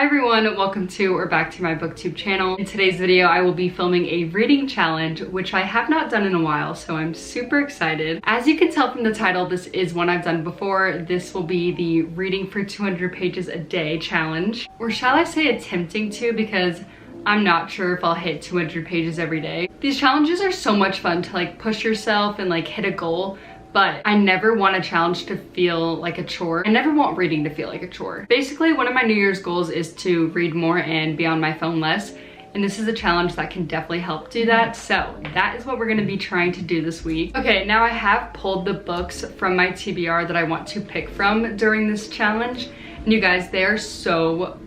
Hi everyone, welcome to or back to my booktube channel. In today's video I will be filming a reading challenge, which I have not done in a while, so I'm super excited. As you can tell from the title, this is one I've done before. This will be the reading for 200 pages a day challenge, or shall I say attempting to, because I'm not sure if I'll hit 200 pages every day. These challenges are so much fun to like push yourself and like hit a goal, but I never want a challenge to feel like a chore. I never want reading to feel like a chore. Basically, one of my New Year's goals is to read more and be on my phone less, and this is a challenge that can definitely help do that. So that is what we're gonna be trying to do this week. Okay, now I have pulled the books from my TBR that I want to pick from during this challenge, and you guys, they are so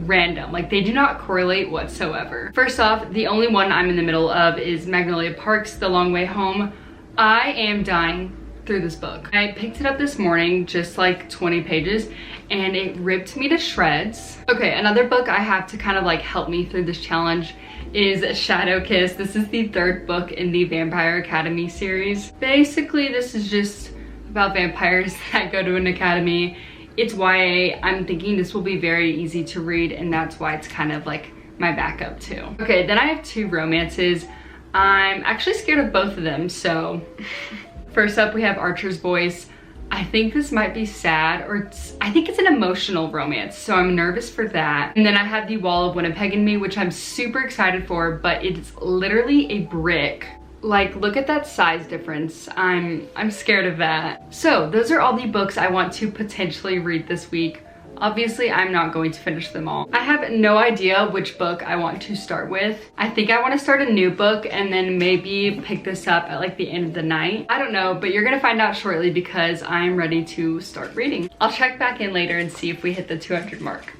random. Like, they do not correlate whatsoever. First off, the only one I'm in the middle of is Magnolia Park's The Long Way Home. I am dying through this book. I picked it up this morning, just like 20 pages, and it ripped me to shreds. Okay, another book I have to kind of like help me through this challenge is Shadow Kiss. This is the third book in the Vampire Academy series. Basically, this is just about vampires that go to an academy. It's YA. I'm thinking this will be very easy to read, and that's why it's kind of like my backup too. Okay, then I have two romances. I'm actually scared of both of them, so first up we have Archer's Voice. I think this might be sad, or I think it's an emotional romance, so I'm nervous for that. And then I have The Wall of Winnipeg and Me, which I'm super excited for, but it's literally a brick. Like, look at that size difference. I'm scared of that. So those are all the books I want to potentially read this week. Obviously, I'm not going to finish them all. I have no idea which book I want to start with. I think I want to start a new book and then maybe pick this up at like the end of the night. I don't know, but you're gonna find out shortly because I'm ready to start reading. I'll check back in later and see if we hit the 200 mark.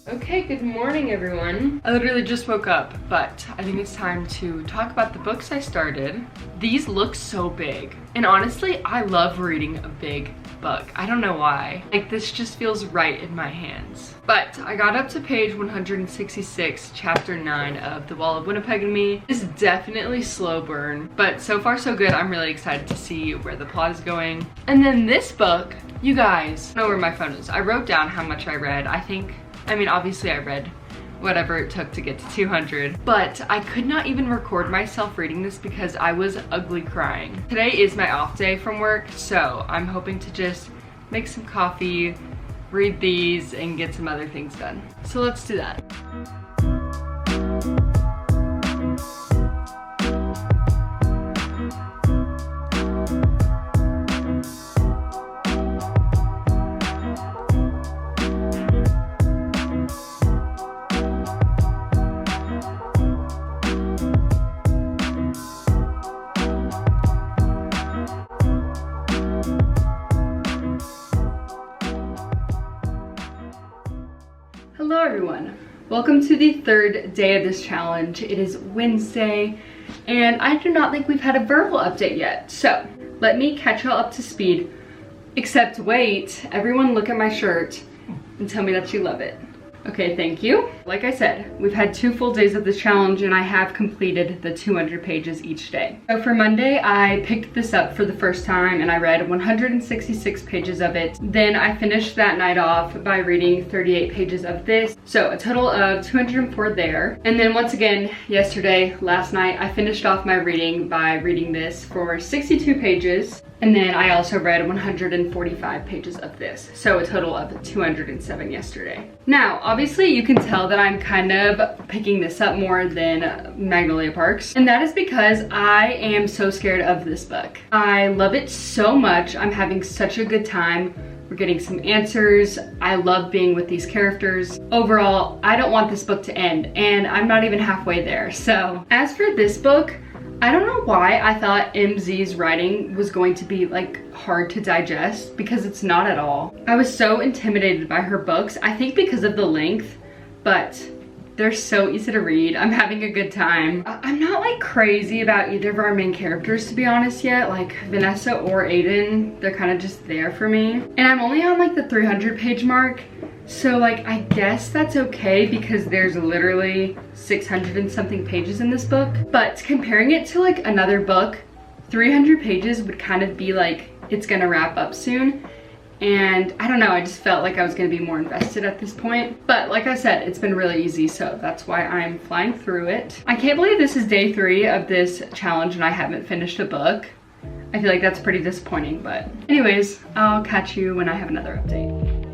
Okay, good morning everyone. I literally just woke up, but I think it's time to talk about the books I started. These look so big, and honestly, I love reading a big book. I don't know why. Like, this just feels right in my hands. But I got up to page 166, chapter 9 of The Wall of Winnipeg and Me. It's definitely slow burn, but so far so good. I'm really excited to see where the plot is going. And then this book, you guys, I don't know where my phone is. I wrote down how much I read. I mean, obviously I read whatever it took to get to 200, but I could not even record myself reading this because I was ugly crying. Today is my off day from work, so I'm hoping to just make some coffee, read these, and get some other things done. So let's do that. Hello everyone, welcome to the third day of this challenge. It is Wednesday, and I do not think we've had a verbal update yet, so let me catch y'all up to speed. Except wait, everyone look at my shirt and tell me that you love it. Okay, thank you. Like I said, we've had 2 full days of this challenge and I have completed the 200 pages each day. So for Monday, I picked this up for the first time and I read 166 pages of it. Then I finished that night off by reading 38 pages of this. So a total of 204 there. And then once again, yesterday, last night, I finished off my reading by reading this for 62 pages. And then I also read 145 pages of this. So a total of 207 yesterday. Now, obviously you can tell that I'm kind of picking this up more than Magnolia Parks. And that is because I am so scared of this book. I love it so much. I'm having such a good time. We're getting some answers. I love being with these characters. Overall, I don't want this book to end, and I'm not even halfway there. So as for this book, I don't know why I thought MZ's writing was going to be like hard to digest, because it's not at all. I was so intimidated by her books, I think because of the length, but they're so easy to read. I'm having a good time. I'm not like crazy about either of our main characters, to be honest, yet. Like Vanessa or Aiden, they're kind of just there for me. And I'm only on like the 300 page mark. So like, I guess that's okay because there's literally 600 and something pages in this book. But comparing it to like another book, 300 pages would kind of be like, it's gonna wrap up soon. And I don't know, I just felt like I was gonna be more invested at this point. But like I said, it's been really easy, so that's why I'm flying through it. I can't believe this is day 3 of this challenge and I haven't finished a book. I feel like that's pretty disappointing, but anyways, I'll catch you when I have another update.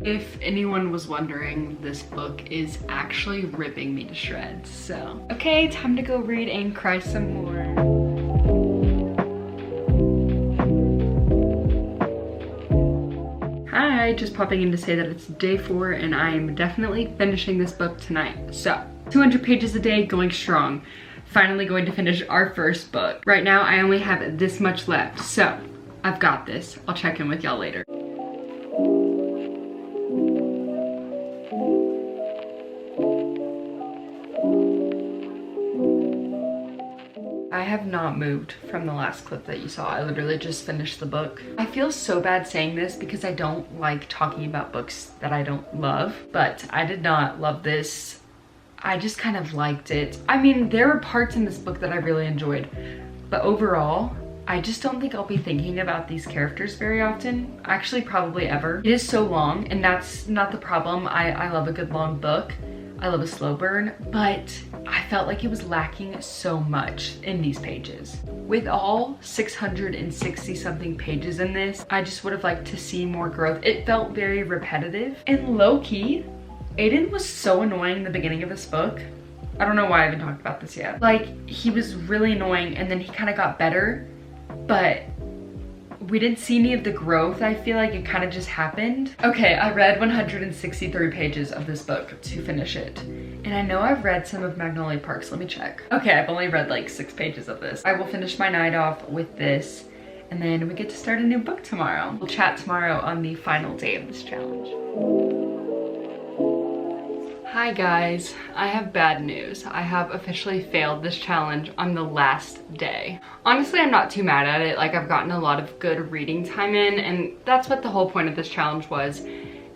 If anyone was wondering, this book is actually ripping me to shreds, so. Okay, time to go read and cry some more. Hi, just popping in to say that it's day 4 and I'm definitely finishing this book tonight. So, 200 pages a day, going strong. Finally going to finish our first book. Right now, I only have this much left, so I've got this. I'll check in with y'all later. I have not moved from the last clip that you saw. I literally just finished the book. I feel so bad saying this because I don't like talking about books that I don't love, but I did not love this. I just kind of liked it. I mean, there were parts in this book that I really enjoyed, but overall, I just don't think I'll be thinking about these characters very often. Actually, probably ever. It is so long, and that's not the problem. I love a good long book. I love a slow burn, but I felt like it was lacking so much in these pages. With all 660 something pages in this, I just would have liked to see more growth. It felt very repetitive. And low-key, Aiden was so annoying in the beginning of this book. I don't know why I haven't talked about this yet. Like, he was really annoying and then he kind of got better, but we didn't see any of the growth. I feel like it kind of just happened. Okay, I read 163 pages of this book to finish it. And I know I've read some of Magnolia Parks. Let me check. Okay, I've only read like 6 pages of this. I will finish my night off with this, and then we get to start a new book tomorrow. We'll chat tomorrow on the final day of this challenge. Hi guys, I have bad news. I have officially failed this challenge on the last day. Honestly, I'm not too mad at it. Like, I've gotten a lot of good reading time in, and that's what the whole point of this challenge was.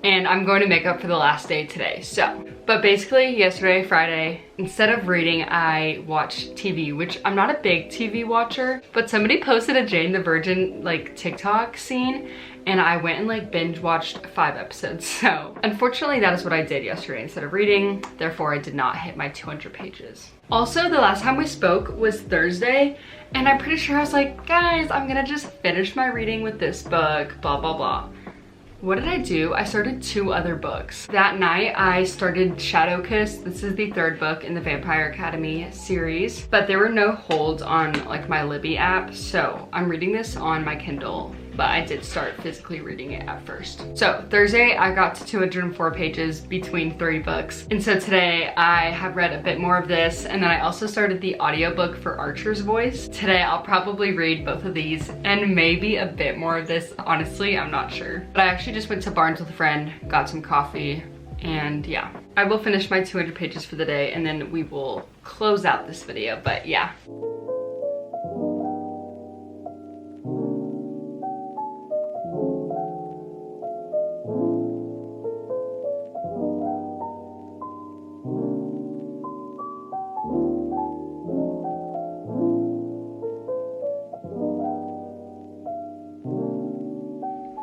And I'm going to make up for the last day today, so. But basically, yesterday, Friday, instead of reading, I watched TV, which I'm not a big TV watcher, but somebody posted a Jane the Virgin, like, TikTok scene, and I went and like binge watched 5 episodes. So unfortunately, that is what I did yesterday instead of reading. Therefore, I did not hit my 200 pages. Also, the last time we spoke was Thursday, and I'm pretty sure I was like, guys, I'm gonna just finish my reading with this book, blah, blah, blah. What did I do? I started 2 other books. That night, I started Shadow Kiss. This is the 3rd book in the Vampire Academy series, but there were no holds on like my Libby app, so I'm reading this on my Kindle, but I did start physically reading it at first. So Thursday, I got to 204 pages between 3 books. And so today I have read a bit more of this, and then I also started the audiobook for Archer's Voice. Today, I'll probably read both of these and maybe a bit more of this. Honestly, I'm not sure. But I actually just went to Barnes with a friend, got some coffee, and yeah. I will finish my 200 pages for the day, and then we will close out this video, but yeah.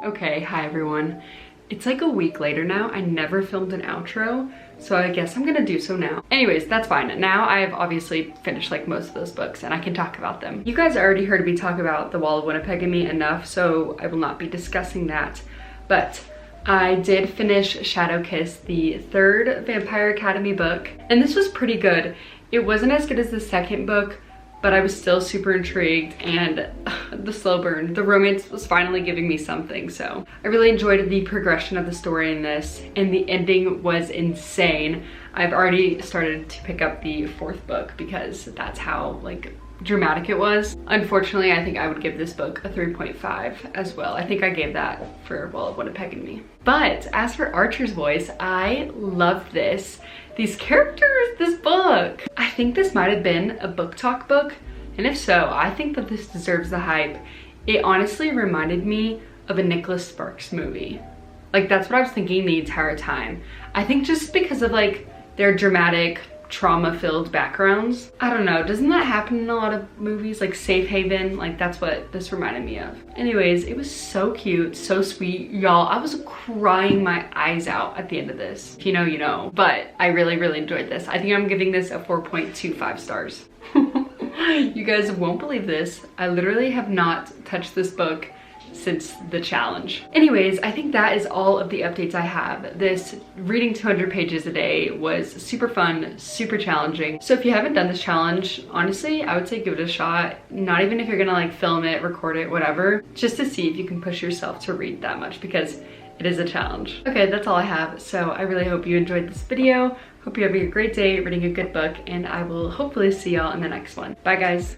Okay, hi everyone. It's like a week later now. I never filmed an outro, so I guess I'm gonna do so now. Anyways, that's fine. Now I've obviously finished like most of those books and I can talk about them. You guys already heard me talk about The Wall of Winnipeg and Me enough, so I will not be discussing that. But I did finish Shadow Kiss, the third Vampire Academy book, and this was pretty good. It wasn't as good as the second book, but I was still super intrigued, and the slow burn, the romance was finally giving me something. So I really enjoyed the progression of the story in this, and the ending was insane. I've already started to pick up the fourth book because that's how like dramatic it was. Unfortunately, I think I would give this book a 3.5 as well. I think I gave that for Wall of Winnipeg and Me. But as for Archer's voice, I loved this. These characters, this book. I think this might have been a book talk book, and if so, I think that this deserves the hype. It honestly reminded me of a Nicholas Sparks movie. Like, that's what I was thinking the entire time. I think just because of like their dramatic, trauma-filled backgrounds. I don't know, doesn't that happen in a lot of movies? Like Safe Haven, like that's what this reminded me of. Anyways, it was so cute, so sweet. Y'all, I was crying my eyes out at the end of this. If you know, you know. But I really, really enjoyed this. I think I'm giving this a 4.25 stars. You guys won't believe this. I literally have not touched this book since the challenge. Anyways, I think that is all of the updates I have. This reading 200 pages a day was super fun, super challenging. So if you haven't done this challenge, honestly, I would say give it a shot. Not even if you're gonna like film it, record it, whatever, just to see if you can push yourself to read that much, because it is a challenge. Okay, that's all I have. So I really hope you enjoyed this video. Hope you're having a great day reading a good book, and I will hopefully see y'all in the next one. Bye guys.